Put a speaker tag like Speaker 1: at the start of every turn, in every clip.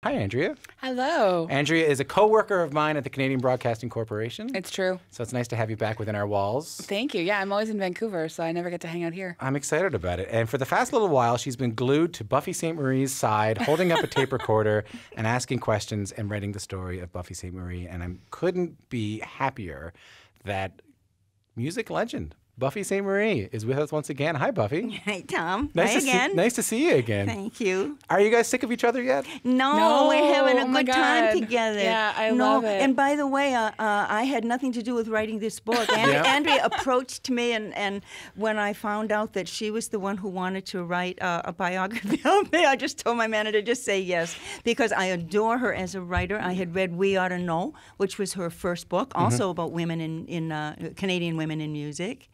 Speaker 1: Hi, Andrea.
Speaker 2: Hello.
Speaker 1: Andrea is a co-worker of mine at the Canadian Broadcasting Corporation.
Speaker 2: It's true.
Speaker 1: So it's nice to have you back within our walls.
Speaker 2: Thank you. Yeah, I'm always in Vancouver, so I never get to hang out here.
Speaker 1: I'm excited about it. And for the past little while, she's been glued to Buffy Sainte-Marie's side, holding up a tape recorder and asking questions and writing the story of Buffy Sainte-Marie. And I couldn't be happier that music legend Buffy Sainte-Marie is with us once again. Hi, Buffy.
Speaker 3: Hi, Tom.
Speaker 1: Nice
Speaker 3: Hi
Speaker 1: to
Speaker 3: again.
Speaker 1: nice to see you again.
Speaker 3: Thank you.
Speaker 1: Are you guys sick of each other yet?
Speaker 3: No, we're having a good time
Speaker 2: God.
Speaker 3: together.
Speaker 2: Yeah, I love it.
Speaker 3: And by the way, I had nothing to do with writing this book. Andrea approached me, and when I found out that she was the one who wanted to write a biography of me, I just told my manager to just say yes, because I adore her as a writer. I had read We Ought to Know, which was her first book, also about women in Canadian women in music.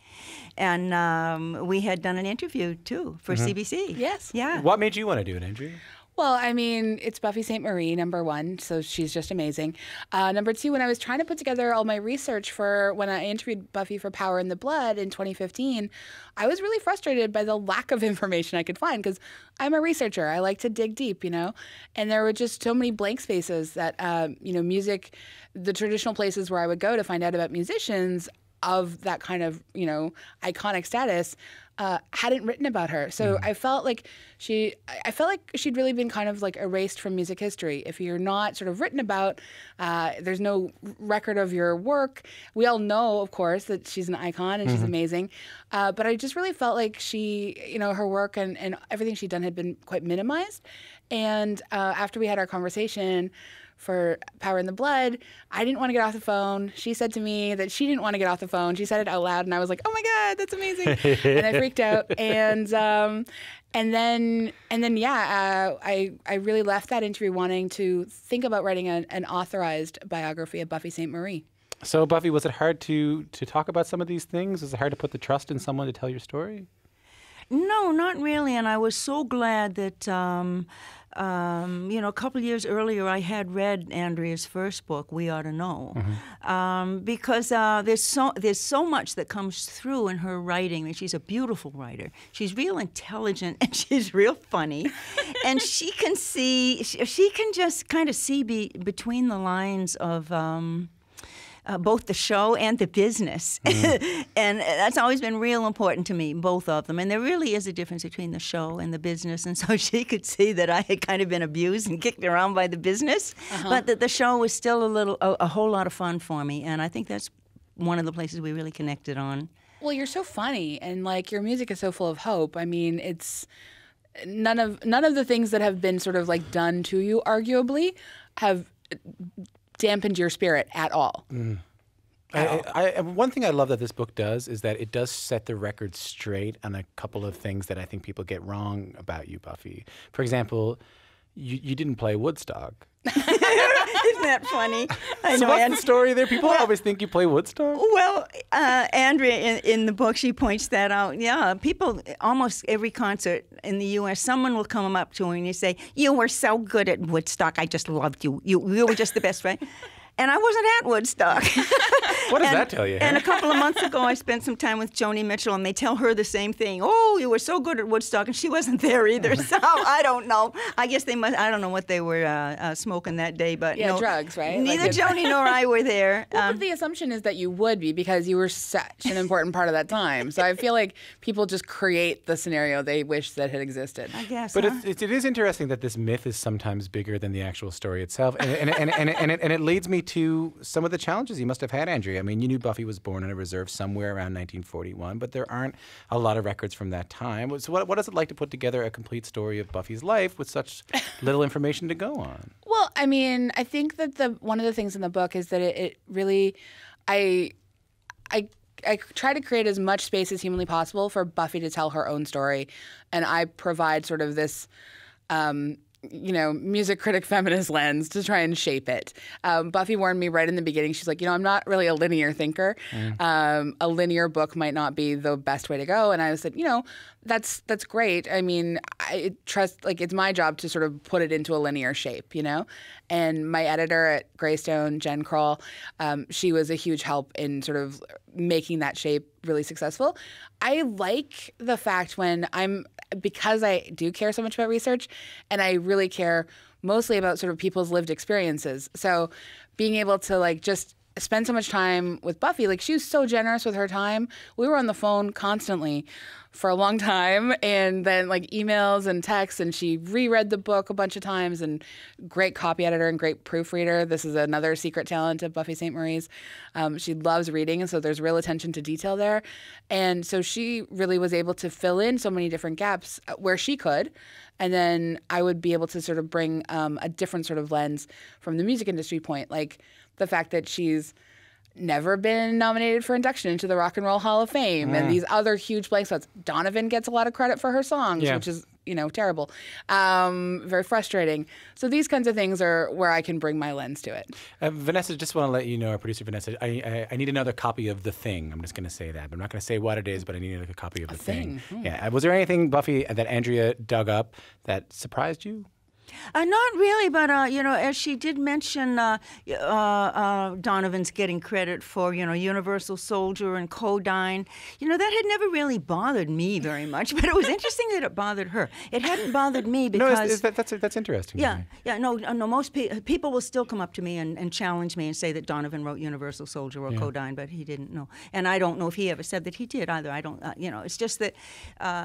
Speaker 3: And we had done an interview, too, for CBC.
Speaker 2: Yes.
Speaker 3: Yeah.
Speaker 1: What made you want to do it, Andrea?
Speaker 2: Well, I mean, it's Buffy Sainte-Marie, number one, so she's just amazing. Number two, when I was trying to put together all my research for when I interviewed Buffy for Power in the Blood in 2015, I was really frustrated by the lack of information I could find, because I'm a researcher. I like to dig deep, and there were just so many blank spaces that, music, the traditional places where I would go to find out about musicians of that kind of, iconic status, hadn't written about her. So I felt like she'd really been kind of like erased from music history. If you're not sort of written about, there's no record of your work. We all know, of course, that she's an icon and she's amazing. But I just really felt like she, her work and everything she'd done had been quite minimized. And after we had our conversation for Power in the Blood, I didn't want to get off the phone. She said to me that she didn't want to get off the phone. She said it out loud, and I was like, "Oh my God, that's amazing!" And I freaked out. And then, I really left that interview wanting to think about writing an authorized biography of Buffy Sainte-Marie.
Speaker 1: So, Buffy, was it hard to talk about some of these things? Was it hard to put the trust in someone to tell your story?
Speaker 3: No, not really. And I was so glad that, a couple of years earlier, I had read Andrea's first book, We Ought to Know, because there's so much that comes through in her writing. I mean, she's a beautiful writer. She's real intelligent and she's real funny, and she can just kind of see between the lines of. Both the show and the business. And that's always been real important to me, both of them. And there really is a difference between the show and the business. And so she could see that I had kind of been abused and kicked around by the business, but that the show was still a whole lot of fun for me. And I think that's one of the places we really connected on.
Speaker 2: Well, you're so funny, and your music is so full of hope. I mean, it's none of the things that have been sort of done to you, arguably, have dampened your spirit at all.
Speaker 1: One thing I love that this book does is that it does set the record straight on a couple of things that I think people get wrong about you, Buffy. For example, you didn't play Woodstock.
Speaker 3: Isn't that funny? I know.
Speaker 1: What's the story there? People always think you play Woodstock.
Speaker 3: Well, Andrea, in the book, she points that out. Yeah, people, almost every concert in the U.S., someone will come up to her and you say, "You were so good at Woodstock. I just loved you. You were just the best friend." And I wasn't at Woodstock.
Speaker 1: What does that tell you?
Speaker 3: And a couple of months ago, I spent some time with Joni Mitchell, and they tell her the same thing. "Oh, you were so good at Woodstock," and she wasn't there either. So I don't know. I guess they must. I don't know what they were smoking that day, but
Speaker 2: yeah, drugs, right?
Speaker 3: Neither Joni nor I were there.
Speaker 2: Well, but the assumption is that you would be, because you were such an important part of that time. So I feel like people just create the scenario they wish that had existed.
Speaker 3: I guess.
Speaker 1: But it is interesting that this myth is sometimes bigger than the actual story itself, and it leads me to some of the challenges you must have had, Andrea. I mean, you knew Buffy was born in a reserve somewhere around 1941, but there aren't a lot of records from that time. So what is it like to put together a complete story of Buffy's life with such little information to go on?
Speaker 2: Well, I mean, I think that one of the things in the book is that it really, I try to create as much space as humanly possible for Buffy to tell her own story, and I provide sort of this music critic feminist lens to try and shape it. Buffy warned me right in the beginning. She's like, I'm not really a linear thinker. A linear book might not be the best way to go. And I said, that's great. I mean, I trust, it's my job to sort of put it into a linear shape, And my editor at Greystone, Jen Kroll, she was a huge help in sort of making that shape really successful. I like the fact because I do care so much about research, and I really care mostly about sort of people's lived experiences. So being able to like just spend so much time with Buffy, like she was so generous with her time. We were on the phone constantly for a long time, and then like emails and texts, and she reread the book a bunch of times, and great copy editor and great proofreader. This is another secret talent of Buffy Sainte-Marie's. She loves reading, and so there's real attention to detail there. And so she really was able to fill in so many different gaps where she could. And then I would be able to sort of bring a different sort of lens from the music industry point, like the fact that she's never been nominated for induction into the Rock and Roll Hall of Fame and these other huge blank spots. Donovan gets a lot of credit for her songs, which is, terrible. Very frustrating. So these kinds of things are where I can bring my lens to it.
Speaker 1: Vanessa, just want to let you know, our producer Vanessa, I need another copy of The Thing. I'm just going to say that. I'm not going to say what it is, but I need a copy of The Thing. Yeah. Was there anything, Buffy, that Andrea dug up that surprised you?
Speaker 3: Not really, but, as she did mention, Donovan's getting credit for, Universal Soldier and Codine. That had never really bothered me very much, but it was interesting that it bothered her. It hadn't bothered me because...
Speaker 1: No, that's interesting.
Speaker 3: No, most people will still come up to me and challenge me and say that Donovan wrote Universal Soldier or Codine, but he didn't know. And I don't know if he ever said that he did either. I don't, it's just that,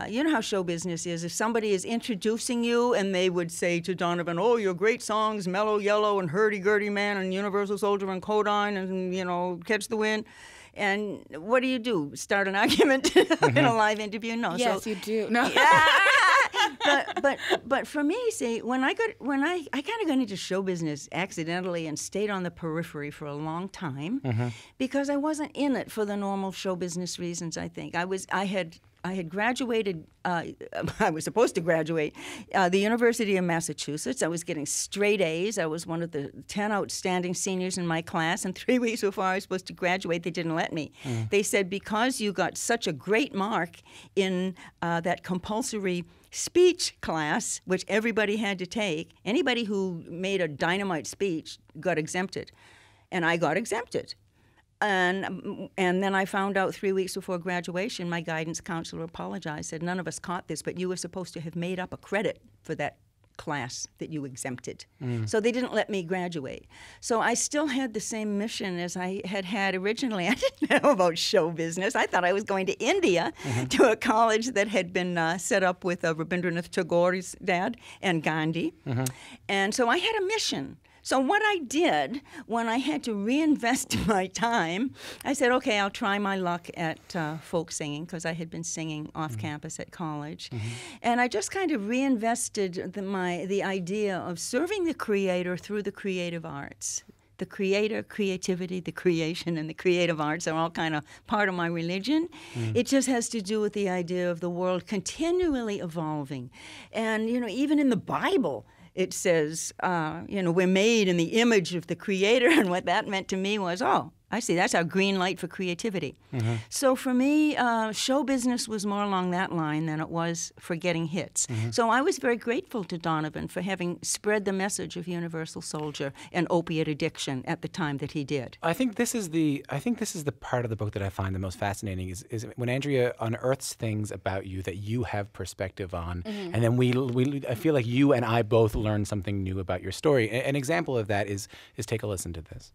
Speaker 3: you know how show business is. If somebody is introducing you and they would say to Donovan, oh, your great songs, Mellow Yellow and Hurdy-Gurdy Man and Universal Soldier and Codine and, Catch the Wind. And what do? Start an argument in a live interview? No.
Speaker 2: Yes,
Speaker 3: so,
Speaker 2: you do. No.
Speaker 3: But for me, see, when I kind of got into show business accidentally and stayed on the periphery for a long time because I wasn't in it for the normal show business reasons. I think I had graduated. I was supposed to graduate the University of Massachusetts. I was getting straight A's. I was one of the 10 outstanding seniors in my class. And 3 weeks before I was supposed to graduate, they didn't let me. They said, because you got such a great mark in that compulsory speech class, which everybody had to take, anybody who made a dynamite speech got exempted. And I got exempted. And then I found out 3 weeks before graduation, my guidance counselor apologized, said, none of us caught this, but you were supposed to have made up a credit for that class that you exempted. So they didn't let me graduate. So I still had the same mission as I had originally. I didn't know about show business. I thought I was going to India to a college that had been set up with Rabindranath Tagore's dad and Gandhi. And so I had a mission. So what I did when I had to reinvest my time, I said, okay, I'll try my luck at folk singing because I had been singing off campus at college. And I just kind of reinvested the idea of serving the creator through the creative arts. The creator, creativity, the creation, and the creative arts are all kind of part of my religion. It just has to do with the idea of the world continually evolving. And, even in the Bible, it says, we're made in the image of the Creator, and what that meant to me was, oh, I see, that's our green light for creativity. So for me, show business was more along that line than it was for getting hits. So I was very grateful to Donovan for having spread the message of Universal Soldier and opiate addiction at the time that he did.
Speaker 1: I think this is the part of the book that I find the most fascinating is when Andrea unearths things about you that you have perspective on, and then I feel like you and I both learn something new about your story. An example of that is take a listen to this.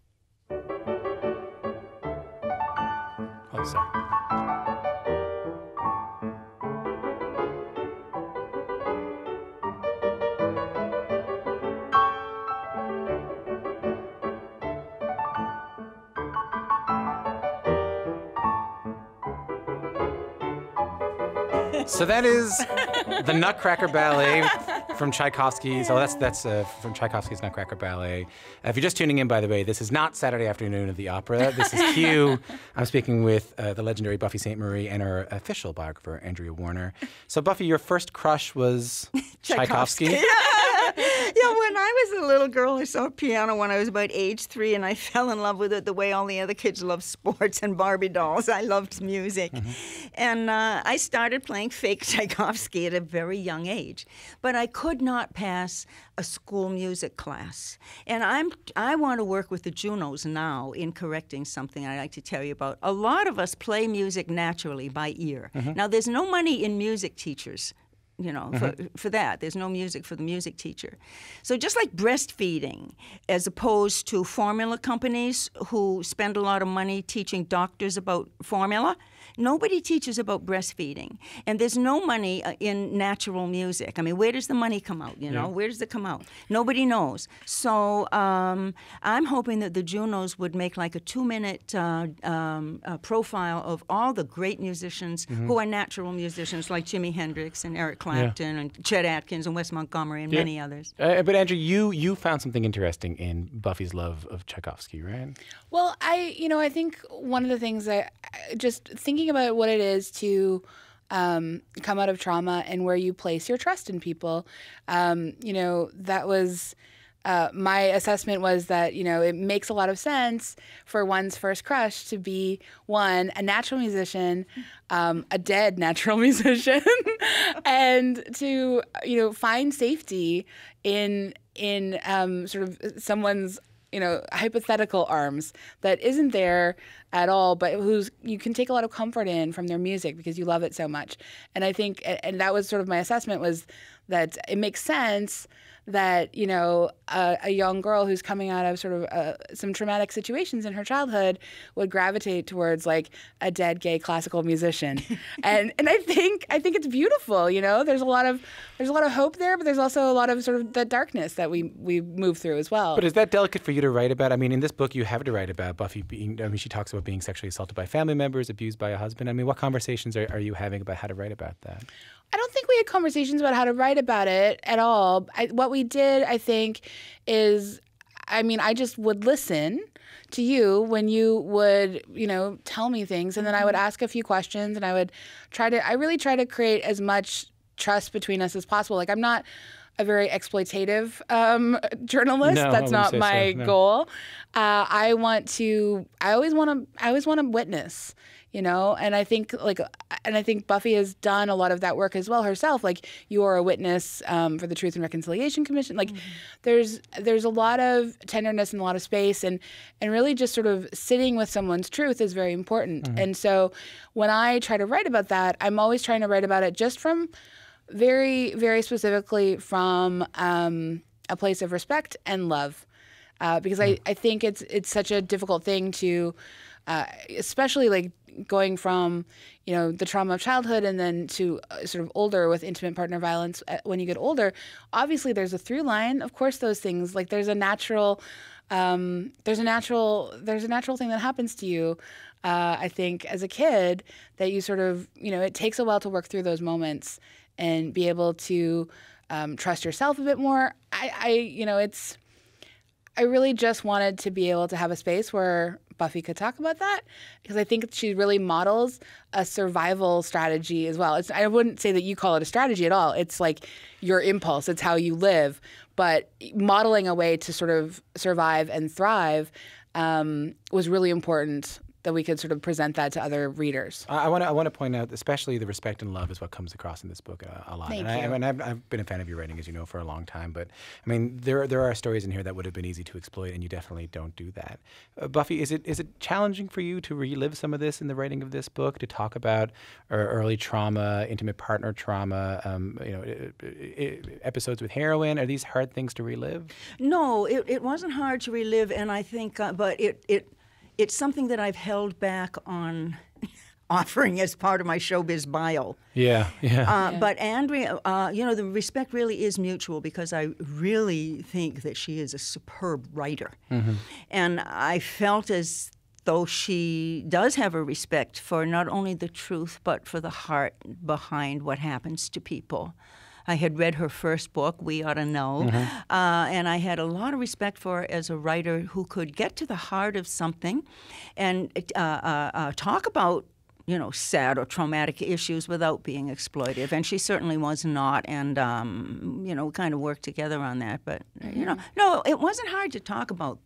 Speaker 1: Oh, sorry. So that is the Nutcracker Ballet from Tchaikovsky. So that's from Tchaikovsky's Nutcracker Ballet. If you're just tuning in, by the way, this is not Saturday afternoon at the opera. This is Q. I'm speaking with the legendary Buffy Sainte-Marie and her official biographer, Andrea Warner. So, Buffy, your first crush was Tchaikovsky?
Speaker 3: Yeah, when I was a little girl, I saw piano when I was about age 3, and I fell in love with it the way all the other kids love sports and Barbie dolls. I loved music. And I started playing fake Tchaikovsky at a very young age. But I could not pass a school music class. And I want to work with the Junos now in correcting something I'd like to tell you about. A lot of us play music naturally by ear. Now, there's no money in music teachers. for that. There's no music for the music teacher. So just like breastfeeding, as opposed to formula companies who spend a lot of money teaching doctors about formula, nobody teaches about breastfeeding. And there's no money in natural music. I mean, where does the money come out, Where does it come out? Nobody knows. So I'm hoping that the Junos would make like a 2-minute profile of all the great musicians who are natural musicians, like Jimi Hendrix and Eric Clapton and Chet Atkins and Wes Montgomery and many others.
Speaker 1: But Andrew, you found something interesting in Buffy's love of Tchaikovsky, right?
Speaker 2: Well, I think one of the things just thinking about what it is to come out of trauma and where you place your trust in people, that was my assessment was that, it makes a lot of sense for one's first crush to be, one, a natural musician, a dead natural musician, and to, find safety in sort of someone's, hypothetical arms that isn't there at all, but you can take a lot of comfort in from their music because you love it so much. And I think, and that was sort of my assessment, was that it makes sense that, a young girl who's coming out of sort of some traumatic situations in her childhood would gravitate towards like a dead gay classical musician. and I think it's beautiful, There's a lot of hope there, but there's also a lot of sort of the darkness that we move through as well.
Speaker 1: But is that delicate for you to write about? I mean, in this book you have to write about Buffy she talks about being sexually assaulted by family members, abused by a husband. I mean, what conversations are you having about how to write about that?
Speaker 2: I don't think we had conversations about how to write about it at all. What we did, I think, is, I just would listen to you when you would, tell me things, and then I would ask a few questions, and I really try to create as much trust between us as possible. Like, I'm not a very exploitative journalist.
Speaker 1: No,
Speaker 2: that's not my goal. I always want to witness, and I think Buffy has done a lot of that work as well herself. Like, you are a witness for the Truth and Reconciliation Commission. Like, there's a lot of tenderness and a lot of space, and really just sort of sitting with someone's truth is very important. And so when I try to write about that, I'm always trying to write about it just from very, very specifically from a place of respect and love, because I think it's such a difficult thing to, especially like going from the trauma of childhood and then to sort of older with intimate partner violence. When you get older, obviously there's a through line. Of course, those things, like there's a natural thing that happens to you. I think as a kid that you sort of it takes a while to work through those moments and be able to trust yourself a bit more. I really just wanted to be able to have a space where Buffy could talk about that, because I think she really models a survival strategy as well. I wouldn't say that you call it a strategy at all. It's like your impulse. It's how you live. But modeling a way to sort of survive and thrive was really important, that we could sort of present that to other readers.
Speaker 1: I want to point out, especially the respect and love is what comes across in this book a lot.
Speaker 2: Thank you.
Speaker 1: I've been a fan of your writing, as you know, for a long time. But I mean, there are stories in here that would have been easy to exploit, and you definitely don't do that. Buffy, is it challenging for you to relive some of this in the writing of this book, to talk about early trauma, intimate partner trauma, episodes with heroin? Are these hard things to relive?
Speaker 3: No, it wasn't hard to relive, and I think, but it's something that I've held back on offering as part of my showbiz bio.
Speaker 1: Yeah.
Speaker 3: But Andrea, the respect really is mutual, because I really think that she is a superb writer. And I felt as though she does have a respect for not only the truth, but for the heart behind what happens to people. I had read her first book, We Ought to Know, and I had a lot of respect for her as a writer who could get to the heart of something and talk about, sad or traumatic issues without being exploitive. And she certainly was not, and, kind of worked together on that. But, no, it wasn't hard to talk about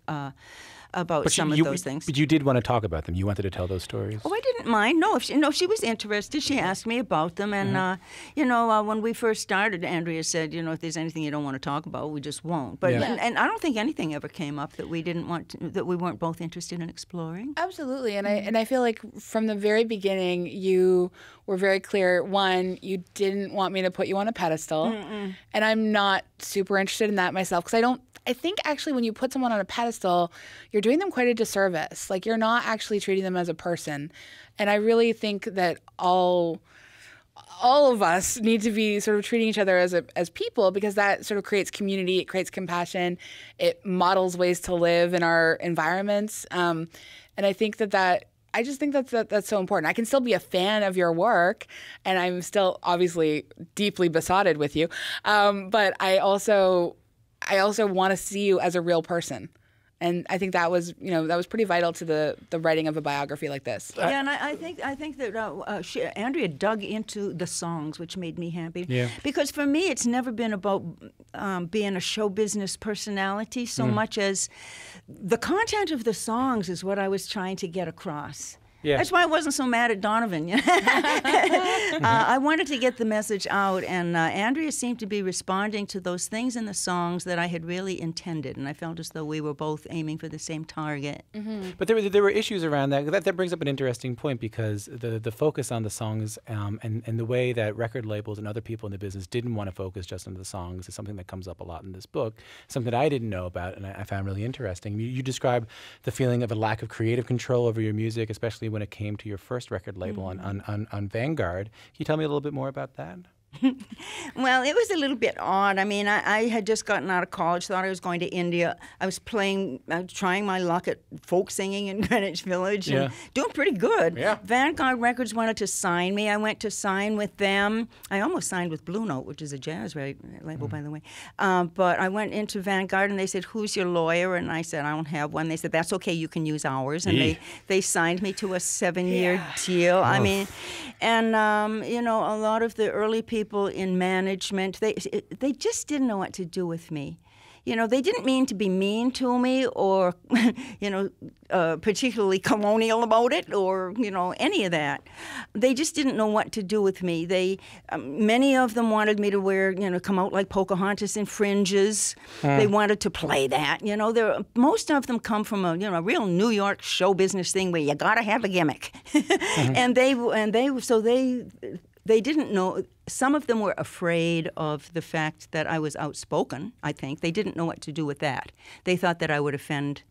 Speaker 3: about some of those things.
Speaker 1: But you did want to talk about them. You wanted to tell those stories.
Speaker 3: Oh, I didn't mind. No, she was interested. She asked me about them, and when we first started, Andrea said, if there's anything you don't want to talk about, we just won't. But and I don't think anything ever came up that we didn't want that we weren't both interested in exploring.
Speaker 2: Absolutely, and I feel like from the very beginning you were very clear. One, you didn't want me to put you on a pedestal, and I'm not super interested in that myself because I think actually when you put someone on a pedestal, you're doing them quite a disservice. Like you're not actually treating them as a person. And I really think that all of us need to be sort of treating each other as people because that sort of creates community, it creates compassion, it models ways to live in our environments. And I think I just think that's so important. I can still be a fan of your work, and I'm still obviously deeply besotted with you. But I also want to see you as a real person. And I think that was pretty vital to the writing of a biography like this.
Speaker 3: Yeah, and I think that Andrea dug into the songs, which made me happy. Yeah. Because for me, it's never been about being a show business personality so much as the content of the songs is what I was trying to get across. Yeah. That's why I wasn't so mad at Donovan. I wanted to get the message out, and Andrea seemed to be responding to those things in the songs that I had really intended, and I felt as though we were both aiming for the same target.
Speaker 2: Mm-hmm.
Speaker 1: But there were issues around that. That brings up an interesting point because the focus on the songs and the way that record labels and other people in the business didn't want to focus just on the songs is something that comes up a lot in this book, something that I didn't know about and I found really interesting. You describe the feeling of a lack of creative control over your music, especially when it came to your first record label on Vanguard. Can you tell me a little bit more about that?
Speaker 3: Well, it was a little bit odd. I mean, I had just gotten out of college, thought I was going to India. I was trying my luck at folk singing in Greenwich Village and doing pretty good. Yeah. Vanguard Records wanted to sign me. I went to sign with them. I almost signed with Blue Note, which is a jazz label, by the way. But I went into Vanguard and they said, "Who's your lawyer?" And I said, "I don't have one." They said, "That's okay, you can use ours." And they signed me to a 7-year deal. I mean, and a lot of the early people in management, they just didn't know what to do with me. They didn't mean to be mean to me or, particularly colonial about it or, any of that. They just didn't know what to do with me. Many of them wanted me to wear, come out like Pocahontas in fringes. They wanted to play that. Most of them come from a real New York show business thing where you got to have a gimmick. And they didn't know. Some of them were afraid of the fact that I was outspoken, I think. They didn't know what to do with that. They thought that I would offend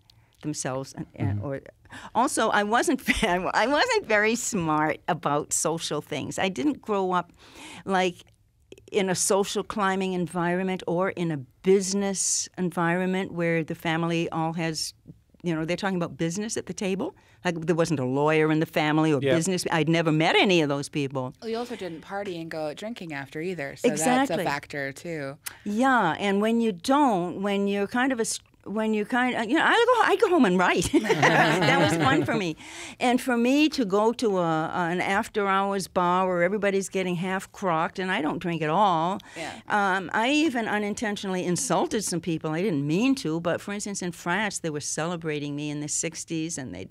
Speaker 3: themselves. Also, I wasn't very smart about social things. I didn't grow up like in a social climbing environment or in a business environment where the family all has, they're talking about business at the table. Like there wasn't a lawyer in the family or business. I'd never met any of those people.
Speaker 2: Well, you also didn't party and go out drinking after either. So that's a factor too.
Speaker 3: Yeah, and when you don't, when you're kind of I go home and write. That was fun for me. And for me to go to an after-hours bar where everybody's getting half-crocked, and I don't drink at all. Yeah. I even unintentionally insulted some people. I didn't mean to, but for instance, in France, they were celebrating me in the 60s, and they'd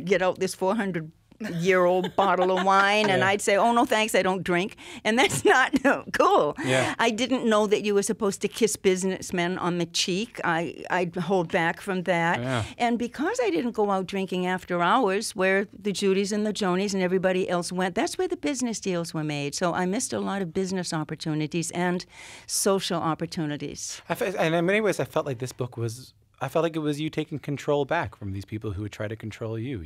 Speaker 3: get out this 400-year-old bottle of wine, and I'd say, "Oh, no, thanks, I don't drink." And that's not cool. Yeah. I didn't know that you were supposed to kiss businessmen on the cheek. I'd hold back from that. Yeah. And because I didn't go out drinking after hours, where the Judys and the Jonies and everybody else went, that's where the business deals were made. So I missed a lot of business opportunities and social opportunities.
Speaker 1: And in many ways, I felt like this book was, it was you taking control back from these people who would try to control you,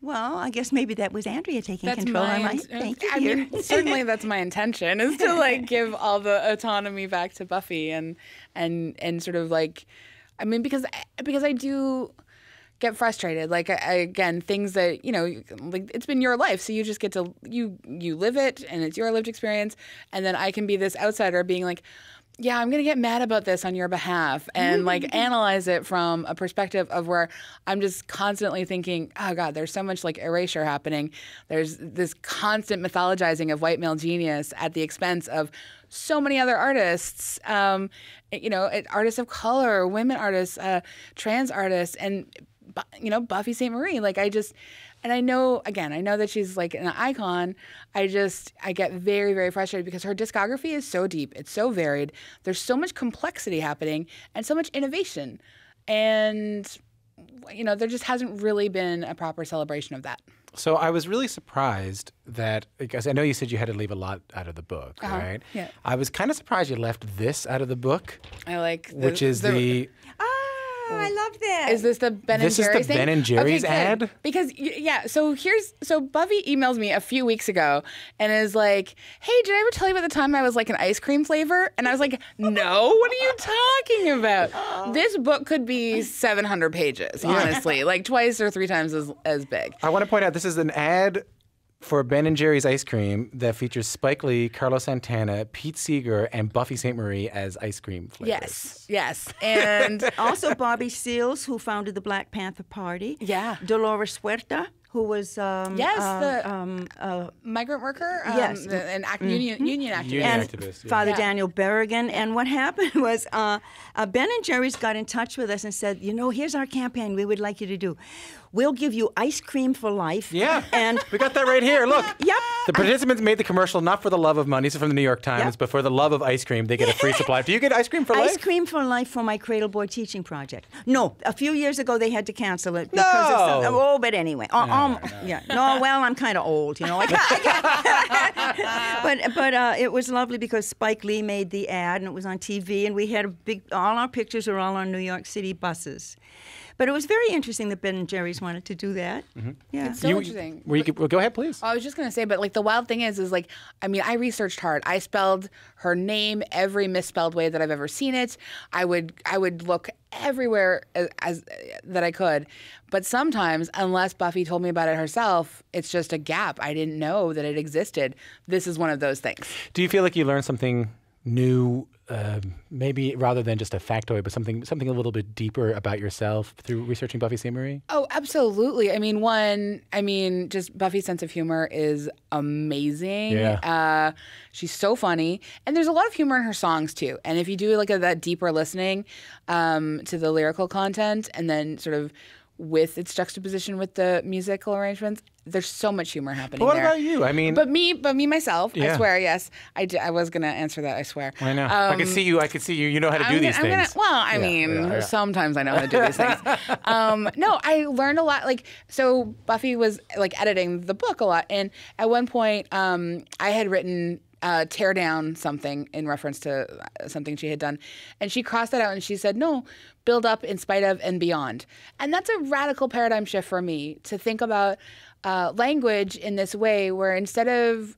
Speaker 3: Well, I guess maybe that was Andrea taking control. Thank you.
Speaker 2: I mean, certainly that's my intention, is to give all the autonomy back to Buffy and sort of because I do get frustrated. Again, things that, it's been your life, so you just get to, you live it, and it's your lived experience, and then I can be this outsider being like, yeah, I'm going to get mad about this on your behalf and analyze it from a perspective of where I'm just constantly thinking, oh God, there's so much erasure happening. There's this constant mythologizing of white male genius at the expense of so many other artists, artists of color, women artists, trans artists, and Buffy Sainte-Marie. Like and I know that she's like an icon. I get very, very frustrated because her discography is so deep. It's so varied. There's so much complexity happening and so much innovation. And, there just hasn't really been a proper celebration of that.
Speaker 1: So I was really surprised that, because I know you said you had to leave a lot out of the book, right?
Speaker 2: Yeah.
Speaker 1: I was kind of surprised you left this out of the book.
Speaker 2: I like
Speaker 1: which is the
Speaker 3: Oh, I love that.
Speaker 2: Is this the Ben and Jerry's
Speaker 1: This is the
Speaker 2: thing?
Speaker 1: Ben and Jerry's
Speaker 2: Okay,
Speaker 1: ad?
Speaker 2: good. Because, so Buffy emails me a few weeks ago and is like, hey, did I ever tell you about the time I was like an ice cream flavor? And I was like, no, what are you talking about? This book could be 700 pages, honestly, like twice or three times as big.
Speaker 1: I want to point out this is an ad for Ben and Jerry's ice cream that features Spike Lee, Carlos Santana, Pete Seeger, and Buffy Sainte-Marie as ice cream flavors.
Speaker 2: Yes. And
Speaker 3: Also Bobby Seals, who founded the Black Panther Party.
Speaker 2: Yeah.
Speaker 3: Dolores Huerta, who was
Speaker 2: migrant worker,
Speaker 3: yes.
Speaker 2: an union activist.
Speaker 1: Union
Speaker 3: and
Speaker 1: activist, yeah.
Speaker 3: Father Daniel Berrigan. And what happened was Ben and Jerry's got in touch with us and said, here's our campaign we would like you to do. We'll give you ice cream for life.
Speaker 1: Yeah,
Speaker 3: and
Speaker 1: we got that right here. Look.
Speaker 3: Yep.
Speaker 1: The participants made the commercial not for the love of money, so from the New York Times, but for the love of ice cream. They get a free supply. Do you get ice cream for life?
Speaker 3: Ice cream for life for my Cradleboard teaching project. No, a few years ago they had to cancel it because of some, but anyway. Yeah. No, well, I'm kind of old, but it was lovely because Spike Lee made the ad and it was on TV and we had all our pictures are all on New York City buses. But it was very interesting that Ben and Jerry's wanted to do that. Mm-hmm. Yeah.
Speaker 2: It's so interesting.
Speaker 1: Go ahead, please.
Speaker 2: I was just going to say, but like the wild thing is like, I researched hard. I spelled her name every misspelled way that I've ever seen it. I would look everywhere as that I could. But sometimes, unless Buffy told me about it herself, it's just a gap. I didn't know that it existed. This is one of those things.
Speaker 1: Do you feel like you learned something new, maybe rather than just a factoid, but something a little bit deeper about yourself through researching Buffy Sainte-Marie?
Speaker 2: Oh, absolutely. Just Buffy's sense of humor is amazing.
Speaker 1: Yeah.
Speaker 2: She's so funny. And there's a lot of humor in her songs, too. And if you do like that deeper listening to the lyrical content and then sort of with its juxtaposition with the musical arrangements, there's so much humor happening
Speaker 1: But what
Speaker 2: there.
Speaker 1: about you?
Speaker 2: But me myself,
Speaker 1: Yeah.
Speaker 2: I swear, yes. I was going to answer that, I swear.
Speaker 1: I know. I could see you. You know how to do these things.
Speaker 2: Sometimes I know how to do these things. No, I learned a lot. So Buffy was editing the book a lot. And at one point, I had written tear down something in reference to something she had done. And she crossed that out and she said, no, build up in spite of and beyond. And that's a radical paradigm shift for me to think about language in this way where instead of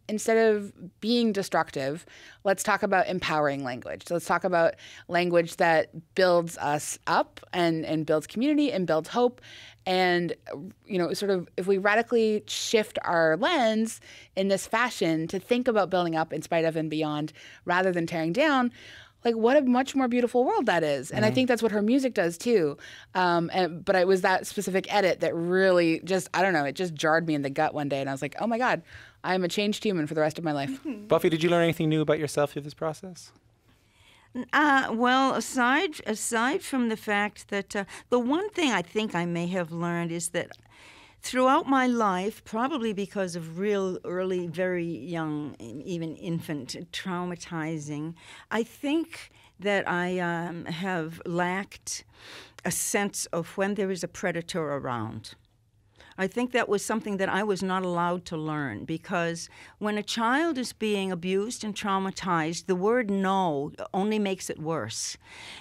Speaker 2: being destructive, let's talk about empowering language. So let's talk about language that builds us up and builds community and builds hope. And, sort of if we radically shift our lens in this fashion to think about building up in spite of and beyond rather than tearing down, what a much more beautiful world that is. And I think that's what her music does too. But it was that specific edit that really just, it just jarred me in the gut one day. And I was like, oh my God, I'm a changed human for the rest of my life.
Speaker 1: Buffy, did you learn anything new about yourself through this process?
Speaker 3: Well, aside from the fact that the one thing I think I may have learned is that throughout my life, probably because of real early, very young, even infant traumatizing, I think that I have lacked a sense of when there is a predator around. I think that was something that I was not allowed to learn because when a child is being abused and traumatized, the word no only makes it worse.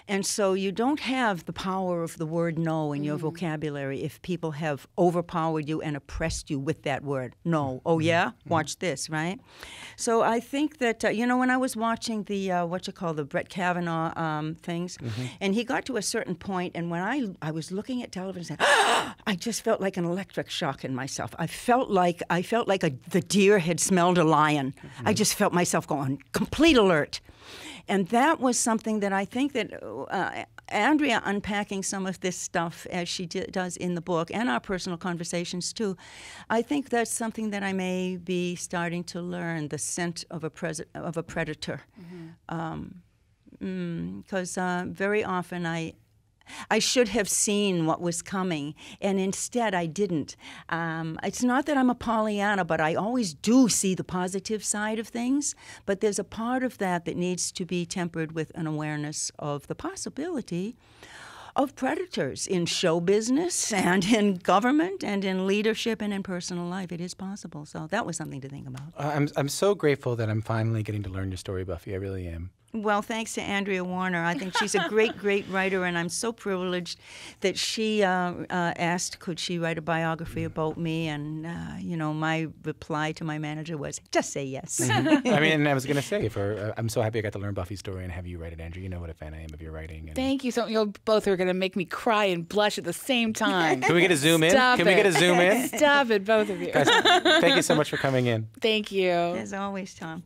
Speaker 3: And so you don't have the power of the word no in your vocabulary if people have overpowered you and oppressed you with that word, no. Oh, yeah? Watch this, right? So I think that, when I was watching the, the Brett Kavanaugh things, and he got to a certain point, and when I was looking at television, I just felt like an electric shock in myself. I felt like the deer had smelled a lion. I just felt myself going complete alert. And that was something that I think that Andrea unpacking some of this stuff as she does in the book and our personal conversations too, I think that's something that I may be starting to learn, the scent of a predator. Because very often I should have seen what was coming, and instead I didn't. It's not that I'm a Pollyanna, but I always do see the positive side of things. But there's a part of that that needs to be tempered with an awareness of the possibility of predators in show business and in government and in leadership and in personal life. It is possible. So that was something to think about.
Speaker 1: I'm so grateful that I'm finally getting to learn your story, Buffy. I really am.
Speaker 3: Well, thanks to Andrea Warner. I think she's a great, great writer, and I'm so privileged that she asked could she write a biography about me, and my reply to my manager was, just say yes.
Speaker 1: I mean, I was going to say, I'm so happy I got to learn Buffy's story and have you write it, Andrea. You know what a fan I am of your writing. And
Speaker 2: Thank you. So you both are going to make me cry and blush at the same time.
Speaker 1: Can we get a zoom in?
Speaker 2: Stop
Speaker 1: Can we get a zoom in?
Speaker 2: Stop it, both of you.
Speaker 1: Guys, thank you so much for coming in.
Speaker 2: Thank you.
Speaker 3: As always, Tom.